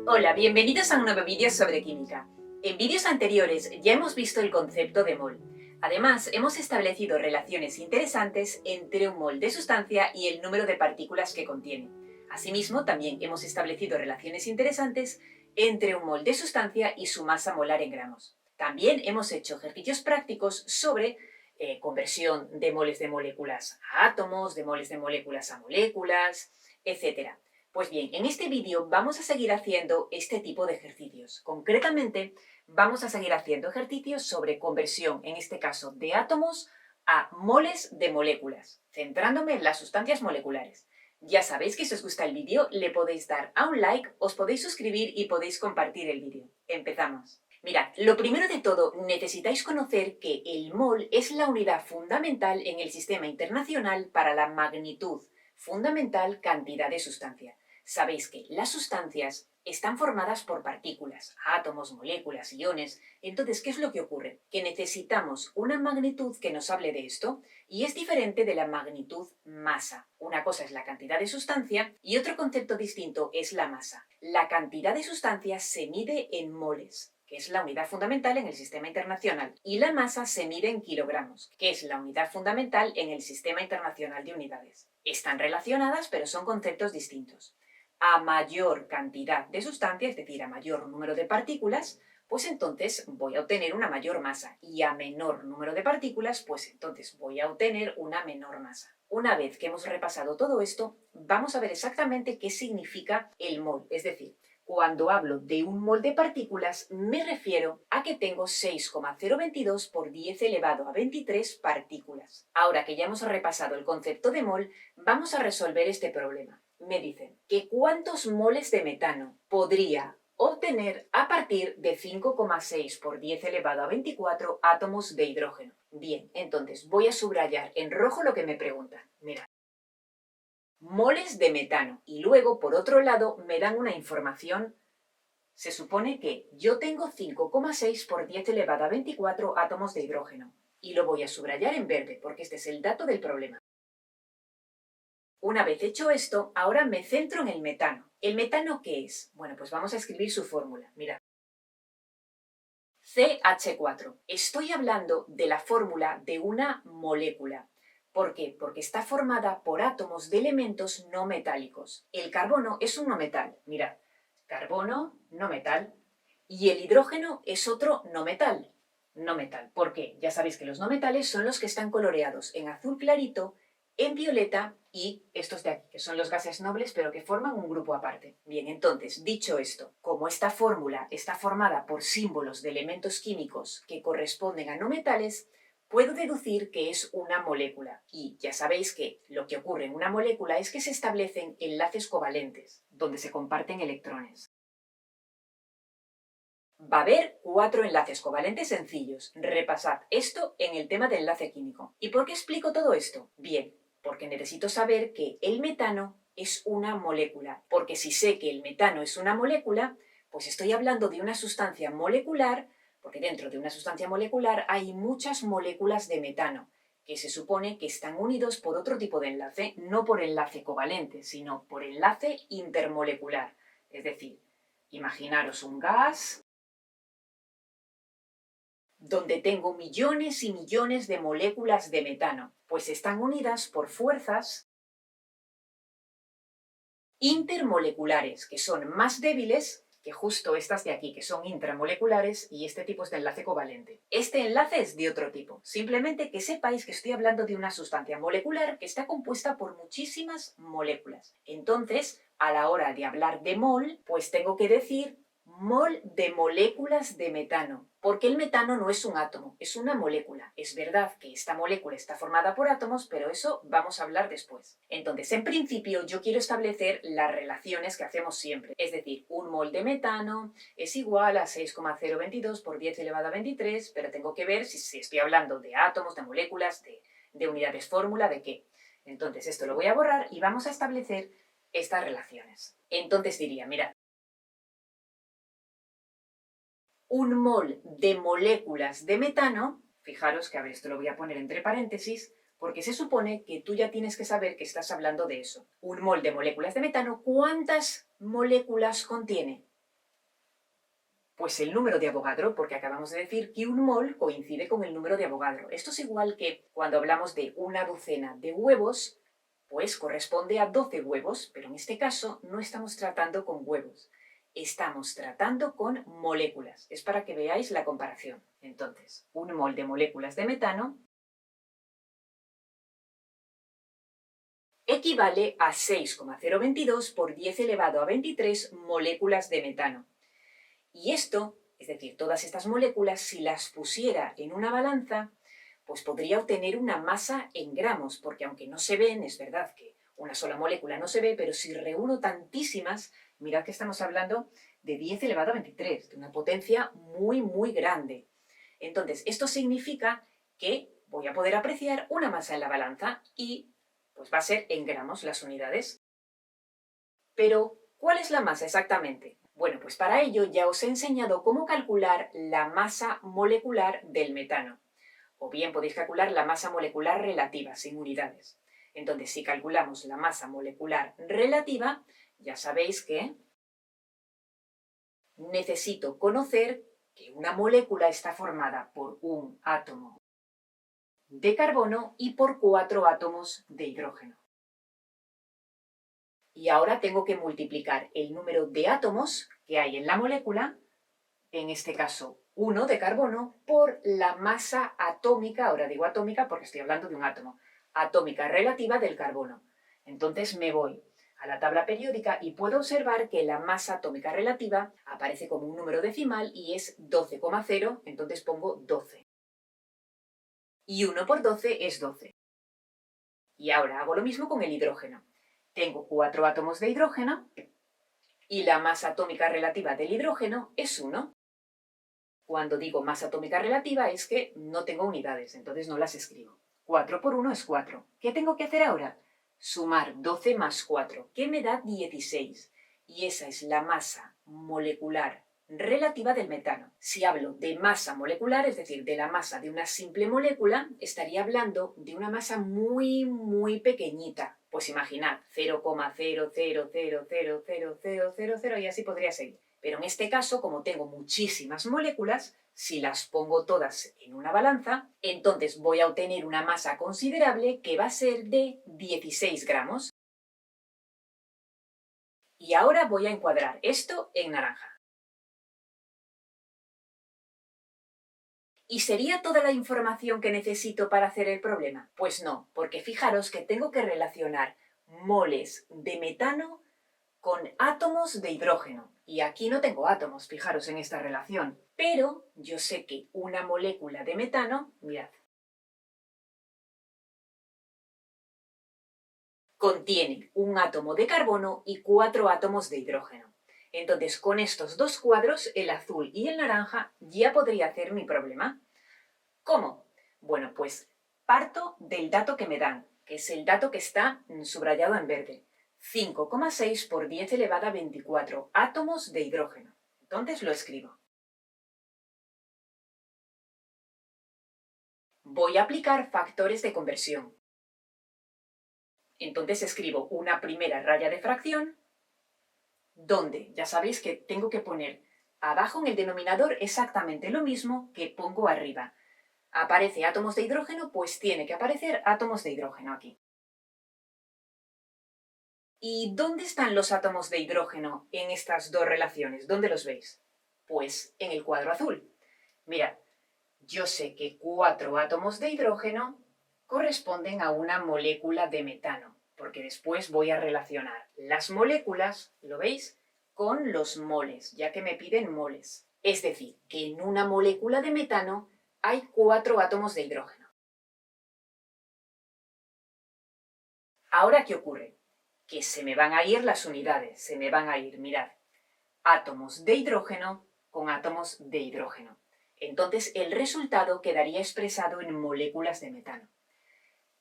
Hola, bienvenidos a un nuevo vídeo sobre química. En vídeos anteriores ya hemos visto el concepto de mol. Además, hemos establecido relaciones interesantes entre un mol de sustancia y el número de partículas que contiene. Asimismo, también hemos establecido relaciones interesantes entre un mol de sustancia y su masa molar en gramos. También hemos hecho ejercicios prácticos sobre conversión de moles de moléculas a átomos, de moles de moléculas a moléculas, etc. Pues bien, en este vídeo vamos a seguir haciendo este tipo de ejercicios. Concretamente, vamos a seguir haciendo ejercicios sobre conversión, en este caso, de átomos a moles de moléculas, centrándome en las sustancias moleculares. Ya sabéis que si os gusta el vídeo, le podéis dar a un like, os podéis suscribir y podéis compartir el vídeo. Empezamos. Mirad, lo primero de todo, necesitáis conocer que el mol es la unidad fundamental en el sistema internacional para la magnitud fundamental cantidad de sustancia. Sabéis que las sustancias están formadas por partículas, átomos, moléculas, iones. Entonces, ¿qué es lo que ocurre? Que necesitamos una magnitud que nos hable de esto y es diferente de la magnitud masa. Una cosa es la cantidad de sustancia y otro concepto distinto es la masa. La cantidad de sustancia se mide en moles, que es la unidad fundamental en el sistema internacional, y la masa se mide en kilogramos, que es la unidad fundamental en el sistema internacional de unidades. Están relacionadas, pero son conceptos distintos. A mayor cantidad de sustancia, es decir, a mayor número de partículas, pues entonces voy a obtener una mayor masa. Y a menor número de partículas, pues entonces voy a obtener una menor masa. Una vez que hemos repasado todo esto, vamos a ver exactamente qué significa el mol. Es decir, cuando hablo de un mol de partículas, me refiero a que tengo 6,022 por 10 elevado a 23 partículas. Ahora que ya hemos repasado el concepto de mol, vamos a resolver este problema. Me dicen que cuántos moles de metano podría obtener a partir de 5,6 por 10 elevado a 24 átomos de hidrógeno. Bien, entonces voy a subrayar en rojo lo que me preguntan. Mira, moles de metano. Y luego, por otro lado, me dan una información. Se supone que yo tengo 5,6 por 10 elevado a 24 átomos de hidrógeno. Y lo voy a subrayar en verde, porque este es el dato del problema. Una vez hecho esto, ahora me centro en el metano. ¿El metano qué es? Bueno, pues vamos a escribir su fórmula. Mirad. CH4. Estoy hablando de la fórmula de una molécula. ¿Por qué? Porque está formada por átomos de elementos no metálicos. El carbono es un no metal. Mirad, carbono, no metal. Y el hidrógeno es otro no metal. No metal. ¿Por qué? Ya sabéis que los no metales son los que están coloreados en azul clarito, en violeta y estos de aquí, que son los gases nobles, pero que forman un grupo aparte. Bien, entonces, dicho esto, como esta fórmula está formada por símbolos de elementos químicos que corresponden a no metales, puedo deducir que es una molécula. Y ya sabéis que lo que ocurre en una molécula es que se establecen enlaces covalentes, donde se comparten electrones. Va a haber 4 enlaces covalentes sencillos. Repasad esto en el tema del enlace químico. ¿Y por qué explico todo esto? Bien, porque necesito saber que el metano es una molécula. Porque si sé que el metano es una molécula, pues estoy hablando de una sustancia molecular, porque dentro de una sustancia molecular hay muchas moléculas de metano, que se supone que están unidos por otro tipo de enlace, no por enlace covalente, sino por enlace intermolecular. Es decir, imaginaros un gas donde tengo millones y millones de moléculas de metano, pues están unidas por fuerzas intermoleculares, que son más débiles que justo estas de aquí, que son intramoleculares, y este tipo es de enlace covalente. Este enlace es de otro tipo, simplemente que sepáis que estoy hablando de una sustancia molecular que está compuesta por muchísimas moléculas. Entonces, a la hora de hablar de mol, pues tengo que decir mol de moléculas de metano, porque el metano no es un átomo, es una molécula. Es verdad que esta molécula está formada por átomos, pero eso vamos a hablar después. Entonces, en principio, yo quiero establecer las relaciones que hacemos siempre. Es decir, un mol de metano es igual a 6,022 por 10 elevado a 23, pero tengo que ver si estoy hablando de átomos, de moléculas, de unidades fórmula, de qué. Entonces, esto lo voy a borrar y vamos a establecer estas relaciones. Entonces diría, mirad, un mol de moléculas de metano, fijaros que, a ver, esto lo voy a poner entre paréntesis, porque se supone que tú ya tienes que saber que estás hablando de eso. Un mol de moléculas de metano, ¿cuántas moléculas contiene? Pues el número de Avogadro, porque acabamos de decir que un mol coincide con el número de Avogadro. Esto es igual que cuando hablamos de una docena de huevos, pues corresponde a 12 huevos, pero en este caso no estamos tratando con huevos, estamos tratando con moléculas. Es para que veáis la comparación. Entonces, un mol de moléculas de metano equivale a 6,022 por 10 elevado a 23 moléculas de metano. Y esto, es decir, todas estas moléculas, si las pusiera en una balanza, pues podría obtener una masa en gramos, porque aunque no se ven, es verdad que una sola molécula no se ve, pero si reúno tantísimas, mirad que estamos hablando de 10 elevado a 23, de una potencia muy, muy grande. Entonces, esto significa que voy a poder apreciar una masa en la balanza y pues va a ser en gramos las unidades. Pero, ¿cuál es la masa exactamente? Bueno, pues para ello ya os he enseñado cómo calcular la masa molecular del metano. O bien podéis calcular la masa molecular relativa, sin unidades. Entonces, si calculamos la masa molecular relativa, ya sabéis que necesito conocer que una molécula está formada por un átomo de carbono y por 4 átomos de hidrógeno. Y ahora tengo que multiplicar el número de átomos que hay en la molécula, en este caso 1 de carbono, por la masa atómica, ahora digo atómica porque estoy hablando de un átomo, atómica relativa del carbono. Entonces me voy a la tabla periódica y puedo observar que la masa atómica relativa aparece como un número decimal y es 12,0, entonces pongo 12. Y 1 por 12 es 12. Y ahora hago lo mismo con el hidrógeno. Tengo 4 átomos de hidrógeno y la masa atómica relativa del hidrógeno es 1. Cuando digo masa atómica relativa es que no tengo unidades, entonces no las escribo. 4 por 1 es 4. ¿Qué tengo que hacer ahora? Sumar 12 más 4, que me da 16. Y esa es la masa molecular relativa del metano. Si hablo de masa molecular, es decir, de la masa de una simple molécula, estaría hablando de una masa muy, muy pequeñita. Pues imaginad, 0,000000000 y así podría seguir. Pero en este caso, como tengo muchísimas moléculas, si las pongo todas en una balanza, entonces voy a obtener una masa considerable que va a ser de 16 gramos. Y ahora voy a encuadrar esto en naranja. ¿Y sería toda la información que necesito para hacer el problema? Pues no, porque fijaros que tengo que relacionar moles de metano con átomos de hidrógeno. Y aquí no tengo átomos, fijaros en esta relación. Pero yo sé que una molécula de metano, mirad, contiene un átomo de carbono y 4 átomos de hidrógeno. Entonces, con estos dos cuadros, el azul y el naranja, ya podría hacer mi problema. ¿Cómo? Bueno, pues parto del dato que me dan, que es el dato que está subrayado en verde. 5,6 por 10 elevada a 24 átomos de hidrógeno. Entonces lo escribo. Voy a aplicar factores de conversión. Entonces escribo una primera raya de fracción, donde ya sabéis que tengo que poner abajo en el denominador exactamente lo mismo que pongo arriba. Aparece átomos de hidrógeno, pues tiene que aparecer átomos de hidrógeno aquí. ¿Y dónde están los átomos de hidrógeno en estas dos relaciones? ¿Dónde los veis? Pues en el cuadro azul. Mirad, yo sé que 4 átomos de hidrógeno corresponden a una molécula de metano, porque después voy a relacionar las moléculas, ¿lo veis?, con los moles, ya que me piden moles. Es decir, que en una molécula de metano hay 4 átomos de hidrógeno. Ahora, ¿qué ocurre? Que se me van a ir las unidades, se me van a ir, mirad, átomos de hidrógeno con átomos de hidrógeno. Entonces el resultado quedaría expresado en moléculas de metano.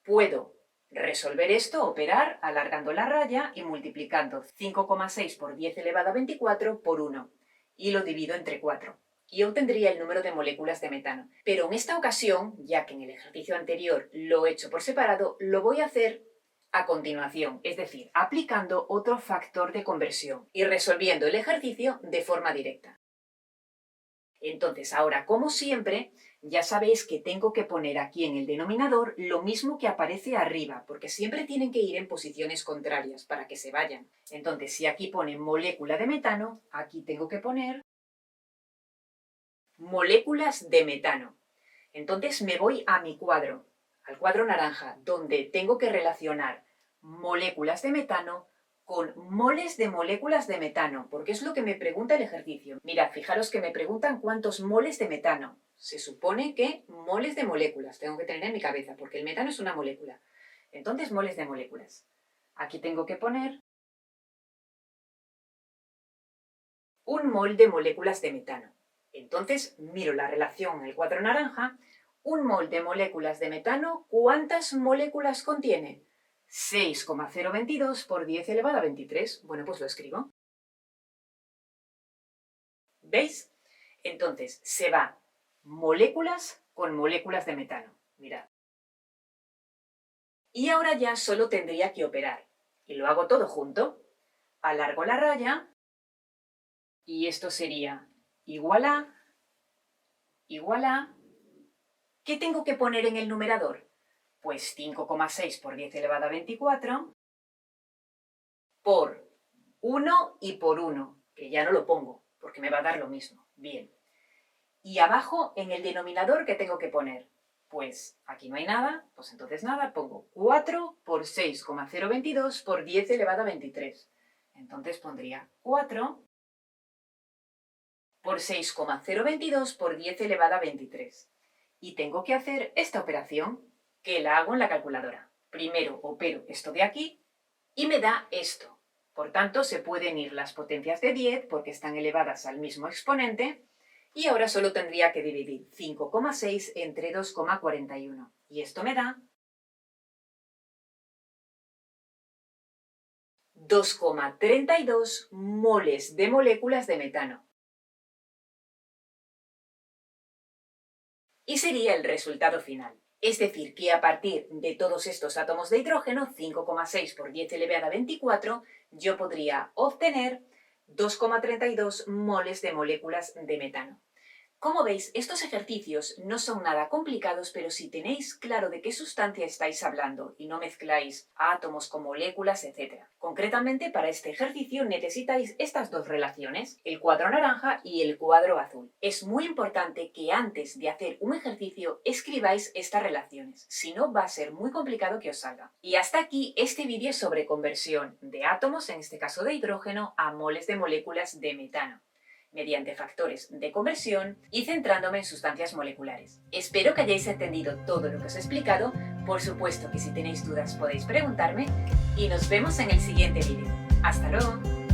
Puedo resolver esto, operar, alargando la raya y multiplicando 5,6 por 10 elevado a 24 por 1. Y lo divido entre 4. Y obtendría el número de moléculas de metano. Pero en esta ocasión, ya que en el ejercicio anterior lo he hecho por separado, lo voy a hacer a continuación, es decir, aplicando otro factor de conversión y resolviendo el ejercicio de forma directa. Entonces, ahora, como siempre, ya sabéis que tengo que poner aquí en el denominador lo mismo que aparece arriba, porque siempre tienen que ir en posiciones contrarias para que se vayan. Entonces, si aquí pone molécula de metano, aquí tengo que poner moléculas de metano. Entonces me voy a mi cuadro, al cuadro naranja, donde tengo que relacionar moléculas de metano con moles de moléculas de metano, porque es lo que me pregunta el ejercicio. Mirad, fijaros que me preguntan cuántos moles de metano. Se supone que moles de moléculas tengo que tener en mi cabeza, porque el metano es una molécula. Entonces, moles de moléculas. Aquí tengo que poner un mol de moléculas de metano. Entonces, miro la relación en el cuadro naranja. Un mol de moléculas de metano, ¿cuántas moléculas contiene? 6,022 por 10 elevado a 23. Bueno, pues lo escribo. ¿Veis? Entonces, se va moléculas con moléculas de metano. Mirad. Y ahora ya solo tendría que operar. Y lo hago todo junto. Alargo la raya. Y esto sería igual a. ¿Qué tengo que poner en el numerador? Pues 5,6 por 10 elevado a 24 por 1 y por 1, que ya no lo pongo, porque me va a dar lo mismo. Bien. Y abajo, en el denominador, ¿qué tengo que poner? Pues aquí no hay nada, pues entonces nada, pongo 4 por 6,022 por 10 elevado a 23. Entonces pondría 4 por 6,022 por 10 elevado a 23. Y tengo que hacer esta operación, que la hago en la calculadora. Primero opero esto de aquí y me da esto. Por tanto, se pueden ir las potencias de 10 porque están elevadas al mismo exponente. Y ahora solo tendría que dividir 5,6 entre 2,41. Y esto me da 2,32 moles de moléculas de metano. Y sería el resultado final. Es decir, que a partir de todos estos átomos de hidrógeno, 5,6 por 10 elevado a 24, yo podría obtener 2,32 moles de moléculas de metano. Como veis, estos ejercicios no son nada complicados, pero si tenéis claro de qué sustancia estáis hablando y no mezcláis átomos con moléculas, etc. Concretamente, para este ejercicio necesitáis estas dos relaciones, el cuadro naranja y el cuadro azul. Es muy importante que antes de hacer un ejercicio escribáis estas relaciones, si no va a ser muy complicado que os salga. Y hasta aquí este vídeo sobre conversión de átomos, en este caso de hidrógeno, a moles de moléculas de metano, mediante factores de conversión y centrándome en sustancias moleculares. Espero que hayáis entendido todo lo que os he explicado. Por supuesto que si tenéis dudas podéis preguntarme y nos vemos en el siguiente vídeo. ¡Hasta luego!